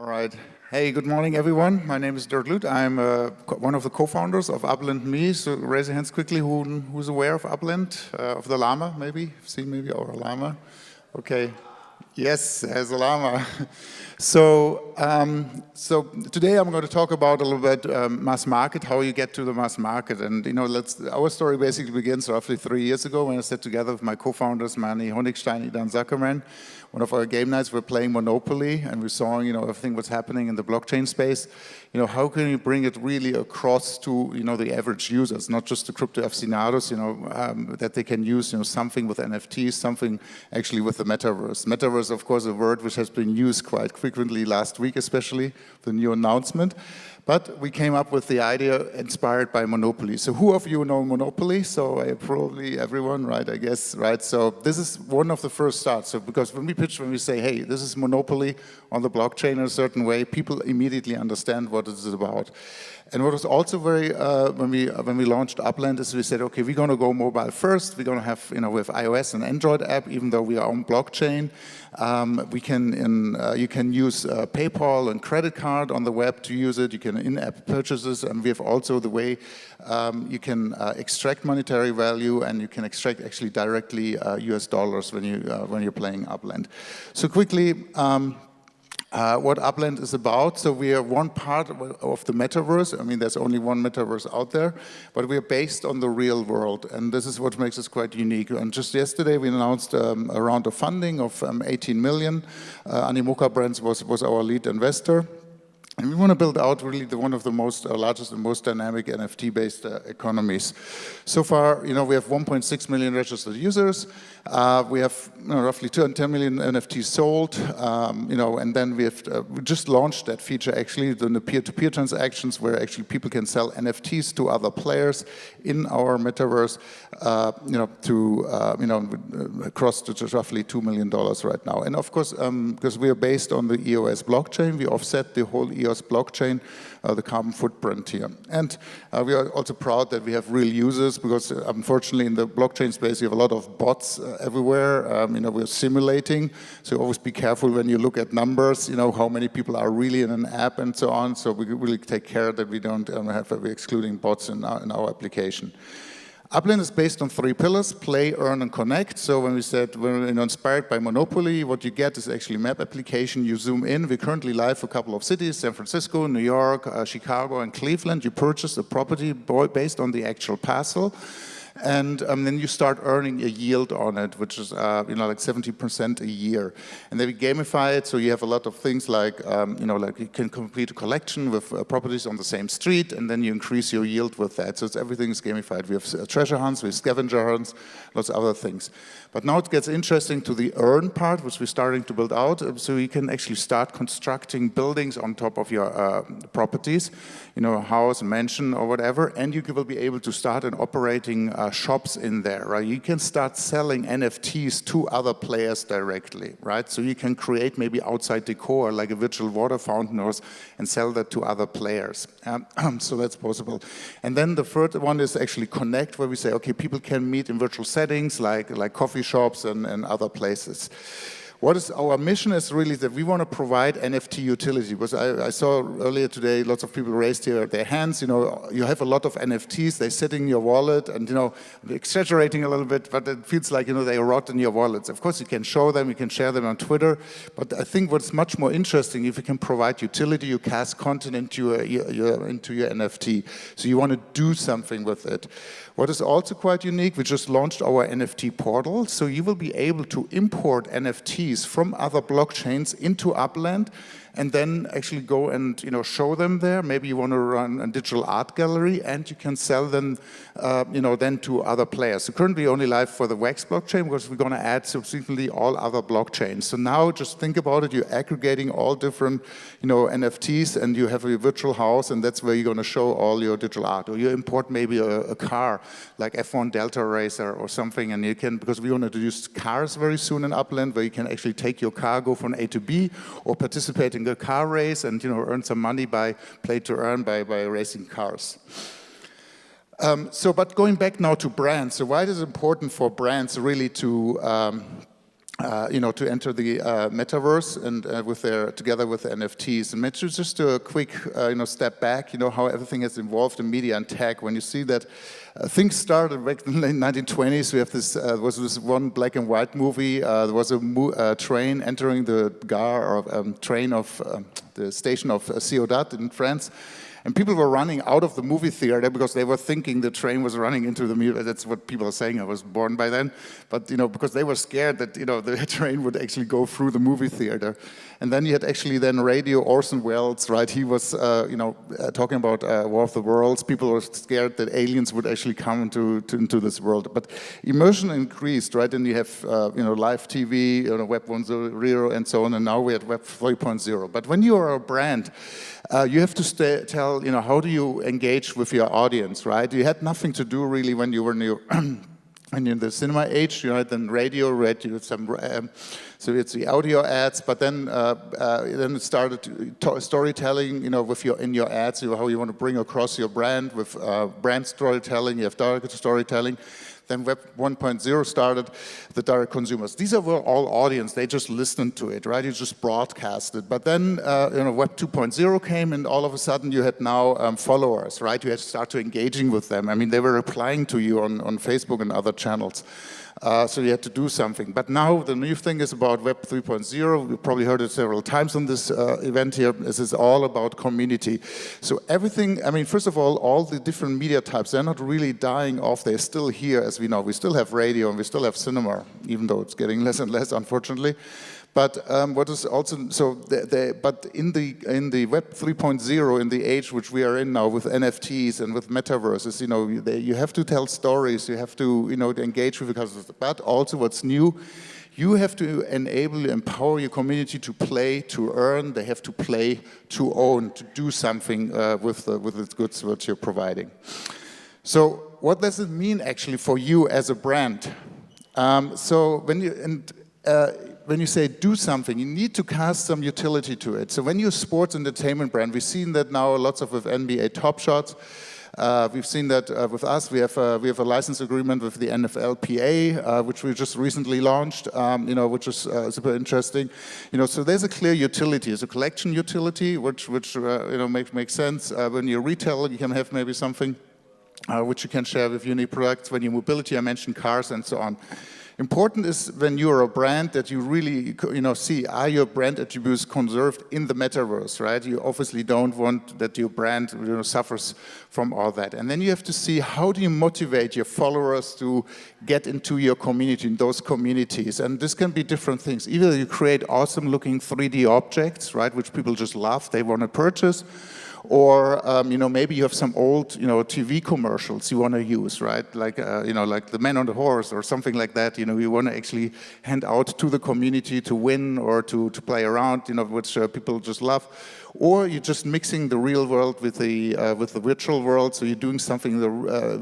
All right. Hey, good morning, everyone. My name is Dirk Lueth. I'm one of the co-founders of UPLAND. So raise your hands quickly. Who's aware of UPLAND? Of the llama, maybe? See, maybe, or a llama? Okay. Yes, there's a llama. So today I'm going to talk about a little bit mass market, how you get to the mass market. And our story basically begins roughly 3 years ago when I sat together with my co-founders, Manny Honigstein, Idan Zuckerman. One of our game nights, we're playing Monopoly, and we saw, everything what's happening in the blockchain space. How can you bring it really across to, the average users, not just the crypto aficionados, that they can use, something with NFTs, something actually with the Metaverse. Metaverse, of course, a word which has been used quite frequently last week, especially the new announcement. But we came up with the idea inspired by Monopoly. So who of you know Monopoly? So probably everyone, right, I guess, right? So this is one of the first starts. So because when we say, hey, this is Monopoly on the blockchain in a certain way, people immediately understand what it is about. And what was also very, when we launched UPLAND is we said, okay, we're going to go mobile first. We're going to have, we have iOS and Android app, even though we are on blockchain. You can use PayPal and credit card on the web to use it. You can in-app purchases, and we have also the way you can extract monetary value, and you can extract actually directly US dollars when you're playing UPLAND. So quickly. What UPLAND is about. So we are one part of the Metaverse. I mean, there's only one Metaverse out there, but we are based on the real world, and this is what makes us quite unique. And just yesterday, we announced a round of funding of 18 million. Animoca Brands was our lead investor. And we want to build out really one of the largest and most dynamic NFT-based economies. So far, we have 1.6 million registered users. We have roughly 210 million NFTs sold. And then we just launched that feature actually in the peer-to-peer transactions where actually people can sell NFTs to other players in our metaverse. Across to just roughly $2 million right now. And of course, because we are based on the EOS blockchain, we offset the whole EOS blockchain, the carbon footprint here. And we are also proud that we have real users because unfortunately in the blockchain space, you have a lot of bots everywhere. We're simulating, so always be careful when you look at numbers, how many people are really in an app and so on. So we really take care that we don't we're excluding bots in our application. UPLAND is based on 3 pillars: play, earn, and connect. So when we said we're inspired by Monopoly, what you get is actually a map application. You zoom in. We're currently live for a couple of cities: San Francisco, New York, Chicago, and Cleveland. You purchase a property based on the actual parcel. And then you start earning a yield on it, which is like 70% a year. And then we gamify it, so you have a lot of things like like you can complete a collection with properties on the same street, and then you increase your yield with that. So everything is gamified. We have treasure hunts, we have scavenger hunts, lots of other things. But now it gets interesting to the earn part, which we're starting to build out. So you can actually start constructing buildings on top of your properties, a house, a mansion, or whatever, and you will be able to start an operating shops in there, right? You can start selling NFTs to other players directly, right? So you can create maybe outside decor, like a virtual water fountain, and sell that to other players. So that's possible. And then the third one is actually connect, where we say, okay, people can meet in virtual settings, like coffee shops and other places. What is our mission is really that we want to provide NFT utility. Because I saw earlier today, lots of people raised their hands. You have a lot of NFTs, they sit in your wallet, and I'm exaggerating a little bit, but it feels like they rot in your wallets. Of course, you can show them, you can share them on Twitter, but I think what's much more interesting if you can provide utility, you cast content into your NFT. So you want to do something with it. What is also quite unique, we just launched our NFT portal, so you will be able to import NFTs from other blockchains into UPLAND and then actually go and show them there. Maybe you want to run a digital art gallery, and you can sell them then to other players. So currently only live for the WAX blockchain because we're going to add subsequently all other blockchains. So now just think about it, you're aggregating all different NFTs, and you have a virtual house, and that's where you're going to show all your digital art. Or you import maybe a car like F1 Delta Racer or something, and you can, because we want to introduce cars very soon in UPLAND, where you can actually take your car, go from A to B, or participate in a car race and earn some money by play to earn by racing cars. But going back now to brands, so why is it important for brands really to to enter the metaverse and together with the NFTs. And just do a quick, step back. How everything has evolved in media and tech. When you see that things started back in the 1920s, we have this was this one black and white movie. There was a train entering the train of the station of Ciudad in France. And people were running out of the movie theater because they were thinking the train was running into the movie. That's what people are saying. I was born by then. But, because they were scared that, the train would actually go through the movie theater. And then you had actually radio Orson Welles, right? He was, talking about War of the Worlds. People were scared that aliens would actually come into this world. But immersion increased, right? And you have, live TV, Web 1.0 and so on. And now we're at Web 3.0. But when you are a brand, you have to tell, how do you engage with your audience, right? You had nothing to do really when you were in the cinema age, then radio, so it's the audio ads, but then it started storytelling, in your ads, how you want to bring across your brand with brand storytelling, you have direct storytelling. Then Web 1.0 started, the direct consumers. These were all audience, they just listened to it, right? You just broadcast it. But then, Web 2.0 came and all of a sudden you had now followers, right? You had to start to engaging with them. I mean, they were replying to you on Facebook and other channels. So you had to do something. But now the new thing is about Web 3.0. We've probably heard it several times on this event here. This is all about community. So everything, first of all the different media types, they're not really dying off. They're still here, as we know. We still have radio and we still have cinema, even though it's getting less and less, unfortunately. But what is also but in the Web 3.0, in the age which we are in now with NFTs and with metaverses, you have to tell stories, you have to engage with because. But also what's new, you have to empower your community to play, to earn. They have to play, to own, to do something with the goods that you're providing. So what does it mean actually for you as a brand? So when you say do something, you need to cast some utility to it. So when you're a sports entertainment brand, we've seen that now lots of with NBA Top Shots. We've seen that with us. We have a license agreement with the NFLPA, which we just recently launched. Which is super interesting. So there's a clear utility. It's a collection utility, which makes sense. When you're a retailer, you can have maybe something which you can share with unique products. When you're mobility, I mentioned cars and so on. Important is when you're a brand that you really, see, are your brand attributes conserved in the metaverse, right? You obviously don't want that your brand, suffers from all that. And then you have to see how do you motivate your followers to get into your community, in those communities. And this can be different things. Either you create awesome looking 3D objects, right, which people just love, they want to purchase. Or maybe you have some old TV commercials you want to use, right? Like like the Man on the Horse or something like that. You want to actually hand out to the community to win or to play around. Which people just love. Or you're just mixing the real world with the virtual world. So you're doing something in the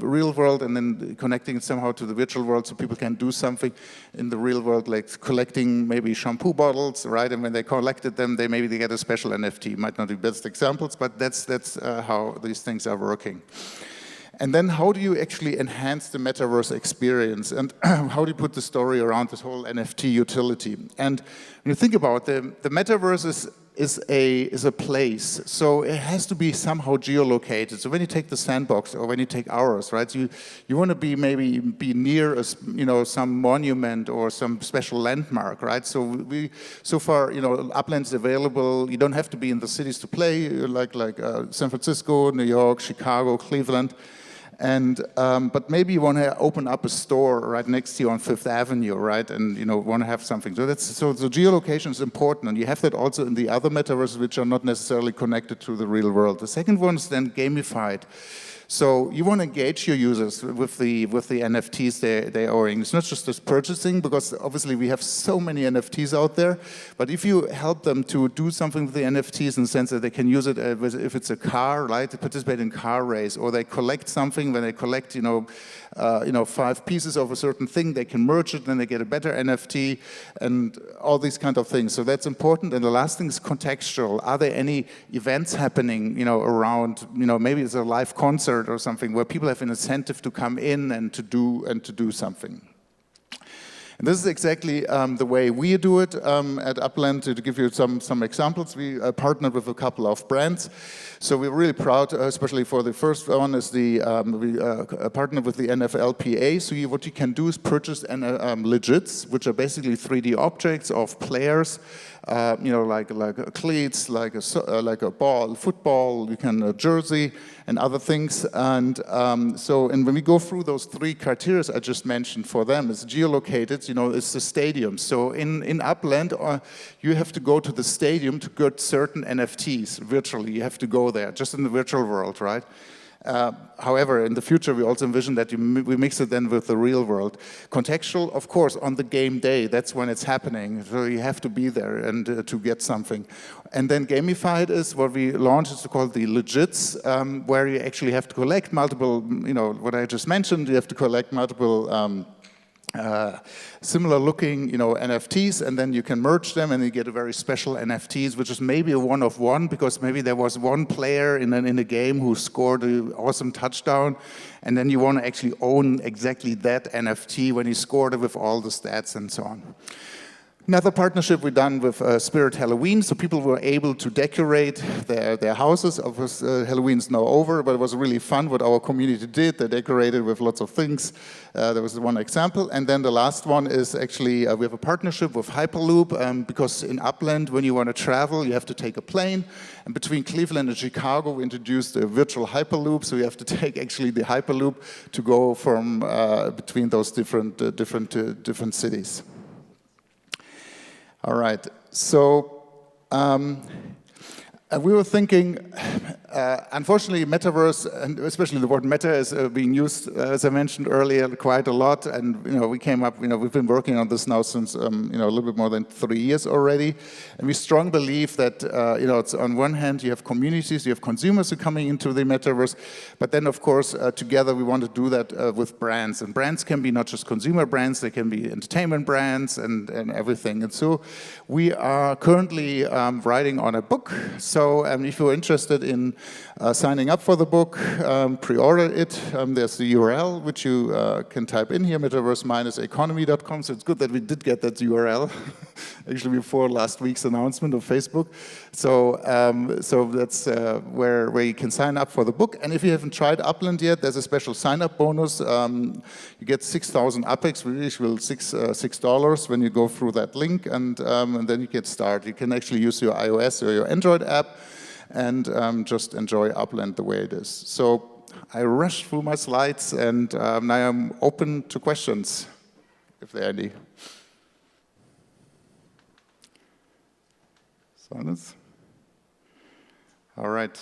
real world and then connecting it somehow to the virtual world, so people can do something in the real world, like collecting maybe shampoo bottles, right? And when they collected them, they get a special NFT. Might not be best examples, but that's how these things are working. And then how do you actually enhance the metaverse experience? And how do you put the story around this whole NFT utility? And when you think about it, the metaverse is a place, so it has to be somehow geolocated. So when you take the sandbox, or when you take ours, right? So you want to be near some monument or some special landmark, right? So far, UPLAND is available. You don't have to be in the cities to play, like San Francisco, New York, Chicago, Cleveland. And but maybe you want to open up a store right next to you on Fifth Avenue, right? And want to have something. So the geolocation is important, and you have that also in the other metaverses which are not necessarily connected to the real world. The second one is then gamified. So you want to engage your users with the NFTs they are owning. It's not just this purchasing, because obviously we have so many NFTs out there. But if you help them to do something with the NFTs in the sense that they can use it if it's a car, right, to participate in car race, or they collect something, when they collect 5 pieces of a certain thing, they can merge it, then they get a better NFT, and all these kind of things. So that's important. And the last thing is contextual. Are there any events happening around? Maybe it's a live concert or something where people have an incentive to come in and to do something. And And this is exactly the way we do it at UPLAND. To give you some examples, we partnered with a couple of brands. So we're really proud, especially for the first one, is we partnered with the NFLPA. So what you can do is purchase legits, which are basically 3D objects of players, like cleats, like a ball, football, you can a jersey, and other things. And when we go through those 3 criteria I just mentioned for them, it's geolocated, it's the stadium. So in UPLAND, you have to go to the stadium to get certain NFTs virtually. You have to go there, just in the virtual world, right? However, in the future, we also envision that we mix it then with the real world. Contextual, of course, on the game day, that's when it's happening. So you have to be there and to get something. And then gamified is what we launched, it's called the legits, where you actually have to collect multiple, what I just mentioned, you have to collect multiple similar looking, NFTs, and then you can merge them and you get a very special NFTs, which is maybe a one of one, because maybe there was one player in a game who scored an awesome touchdown, and then you want to actually own exactly that NFT when he scored it with all the stats and so on. Another partnership we've done with Spirit Halloween, so people were able to decorate their houses. Of course, Halloween's now over, but it was really fun what our community did. They decorated with lots of things. There was one example. And then the last one is actually, we have a partnership with Hyperloop, because in UPLAND, when you want to travel, you have to take a plane. And between Cleveland and Chicago, we introduced a virtual Hyperloop, so you have to take actually the Hyperloop to go from between those different cities. All right, so we were thinking, unfortunately, Metaverse, and especially the word meta, is being used, as I mentioned earlier, quite a lot. And we came up, we've been working on this now since a little bit more than 3 years already. And we strongly believe that it's on one hand you have communities, you have consumers who are coming into the Metaverse, but then of course together we want to do that with brands. And brands can be not just consumer brands, they can be entertainment brands and everything. And so we are currently writing on a book. So if you're interested in signing up for the book, pre-order it. There's the URL, which you can type in here, metaverse-economy.com. So it's good that we did get that URL, actually before last week's announcement of Facebook. So that's where you can sign up for the book. And if you haven't tried UPLAND yet, there's a special sign-up bonus. You get 6,000 UPEX, which will $6 when you go through that link, and then you get started. You can actually use your iOS or your Android app and just enjoy UPLAND the way it is. So I rushed through my slides, and now I'm open to questions, if there are any. Silence. All right.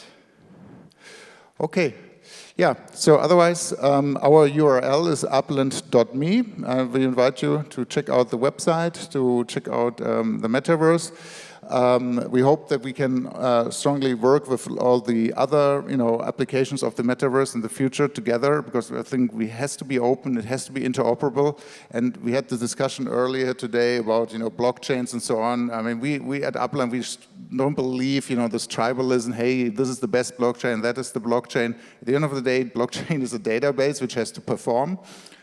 Okay. Yeah, so otherwise, our URL is upland.me. We invite you to check out the website, to check out the Metaverse. We hope that we can strongly work with all the other, applications of the Metaverse in the future together, because I think it has to be open, it has to be interoperable. And we had the discussion earlier today about, blockchains and so on. I mean, we at UPLAND, we don't believe, this tribalism, hey, this is the best blockchain, that is the blockchain. At the end of the day, blockchain is a database which has to perform.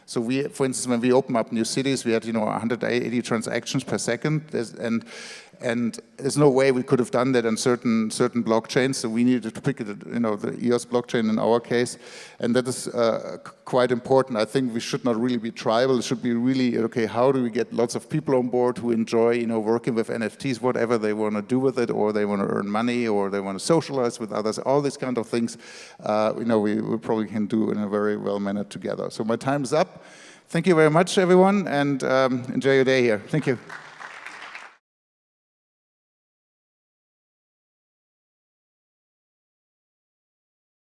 So we, for instance, when we open up new cities, we had 180 transactions per second, and there's no way we could have done that on certain blockchains. So we needed to pick it, the EOS blockchain in our case, and that is quite important. I think we should not really be tribal. It should be really okay. How do we get lots of people on board who enjoy, working with NFTs, whatever they want to do with it, or they want to earn money, or they want to socialize with others. All these kind of things, we probably can do in a very well mannered together. So my time is up. Thank you very much, everyone, and enjoy your day here. Thank you.